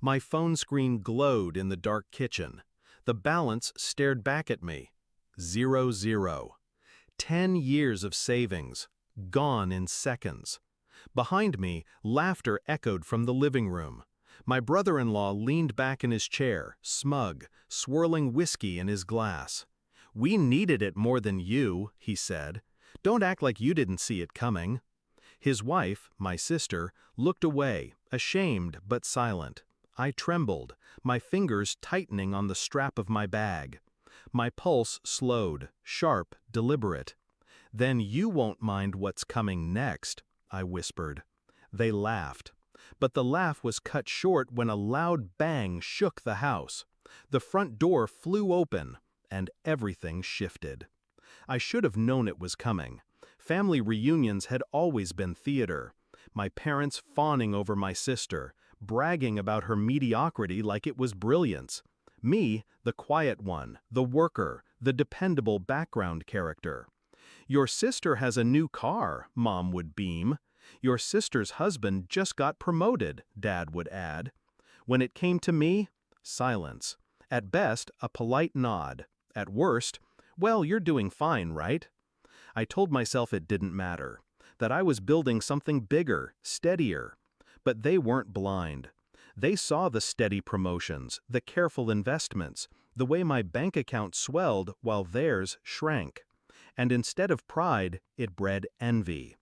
My phone screen glowed in the dark kitchen. The balance stared back at me. 0, 0. 10 years of savings, gone in seconds. Behind me, laughter echoed from the living room. My brother-in-law leaned back in his chair, smug, swirling whiskey in his glass. "We needed it more than you," he said. "Don't act like you didn't see it coming." His wife, my sister, looked away, ashamed but silent. I trembled, my fingers tightening on the strap of my bag. My pulse slowed, sharp, deliberate. "Then you won't mind what's coming next," I whispered. They laughed. But the laugh was cut short when a loud bang shook the house. The front door flew open, and everything shifted. I should have known it was coming. Family reunions had always been theater. My parents fawning over my sister, bragging about her mediocrity like it was brilliance. Me, the quiet one, the worker, the dependable background character. "Your sister has a new car," Mom would beam. "Your sister's husband just got promoted," Dad would add. When it came to me, silence. At best, a polite nod. At worst, "Well, you're doing fine, right?" I told myself it didn't matter, that I was building something bigger, steadier. But they weren't blind. They saw the steady promotions, the careful investments, the way my bank account swelled while theirs shrank. And instead of pride, it bred envy.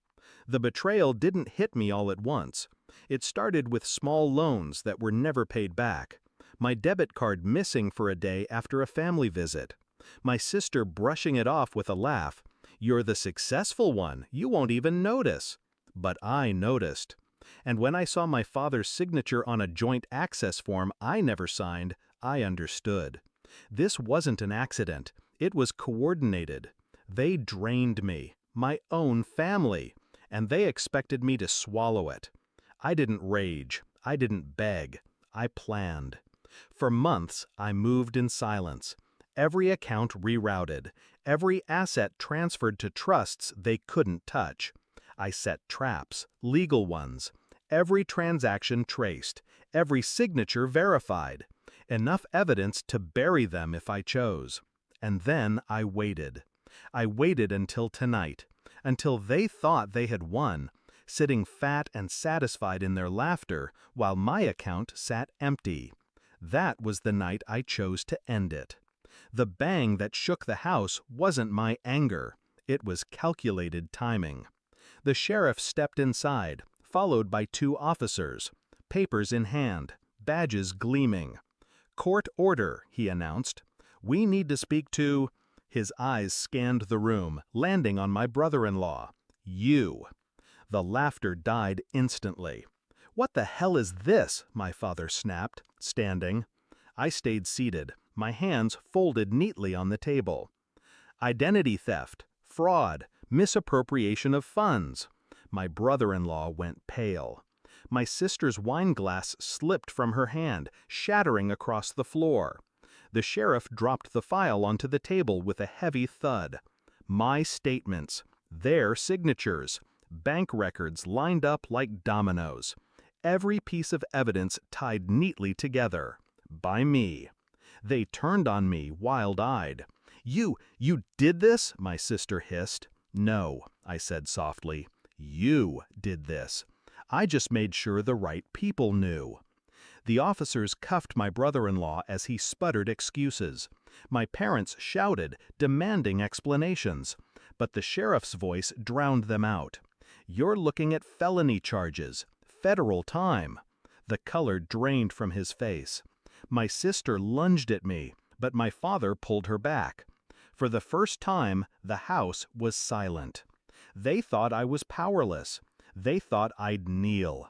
The betrayal didn't hit me all at once. It started with small loans that were never paid back. My debit card missing for a day after a family visit. My sister brushing it off with a laugh. "You're the successful one, you won't even notice." But I noticed. And when I saw my father's signature on a joint access form I never signed, I understood. This wasn't an accident. It was coordinated. They drained me, my own family, and they expected me to swallow it. I didn't rage. I didn't beg. I planned. For months, I moved in silence. Every account rerouted, every asset transferred to trusts they couldn't touch. I set traps, legal ones, every transaction traced, every signature verified, enough evidence to bury them if I chose. And then I waited. I waited until tonight, until they thought they had won, sitting fat and satisfied in their laughter while my account sat empty. That was the night I chose to end it. The bang that shook the house wasn't my anger. It was calculated timing. The sheriff stepped inside, followed by 2 officers, papers in hand, badges gleaming. "Court order," he announced. "We need to speak to—" His eyes scanned the room, landing on my brother-in-law. "You." The laughter died instantly. "What the hell is this?" my father snapped, standing. I stayed seated, my hands folded neatly on the table. "Identity theft, fraud, misappropriation of funds." My brother-in-law went pale. My sister's wineglass slipped from her hand, shattering across the floor. The sheriff dropped the file onto the table with a heavy thud. My statements, their signatures, bank records lined up like dominoes. Every piece of evidence tied neatly together. By me. They turned on me, wild-eyed. You did this?" my sister hissed. "No," I said softly. "You did this. I just made sure the right people knew." The officers cuffed my brother-in-law as he sputtered excuses. My parents shouted, demanding explanations. But the sheriff's voice drowned them out. "You're looking at felony charges. Federal time." The color drained from his face. My sister lunged at me, but my father pulled her back. For the first time, the house was silent. They thought I was powerless. They thought I'd kneel.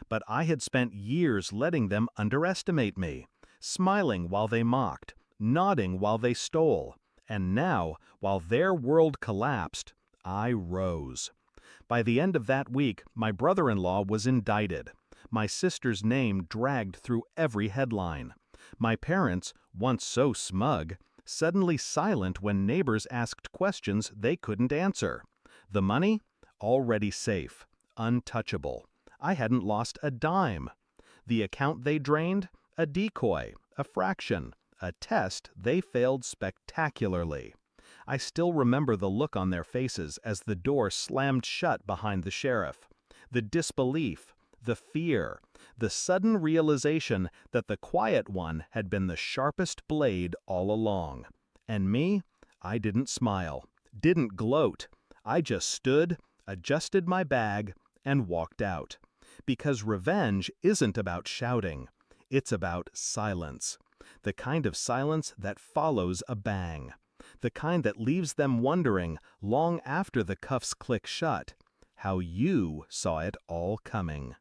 But I had spent years letting them underestimate me, smiling while they mocked, nodding while they stole. And now, while their world collapsed, I rose. By the end of that week, my brother-in-law was indicted. My sister's name dragged through every headline. My parents, once so smug, suddenly silent when neighbors asked questions they couldn't answer. The money? Already safe, untouchable. I hadn't lost a dime. The account they drained? A decoy, a fraction, a test they failed spectacularly. I still remember the look on their faces as the door slammed shut behind the sheriff. The disbelief, the fear, the sudden realization that the quiet one had been the sharpest blade all along. And me? I didn't smile, didn't gloat. I just stood, adjusted my bag, and walked out. Because revenge isn't about shouting. It's about silence. The kind of silence that follows a bang. The kind that leaves them wondering, long after the cuffs click shut, how you saw it all coming.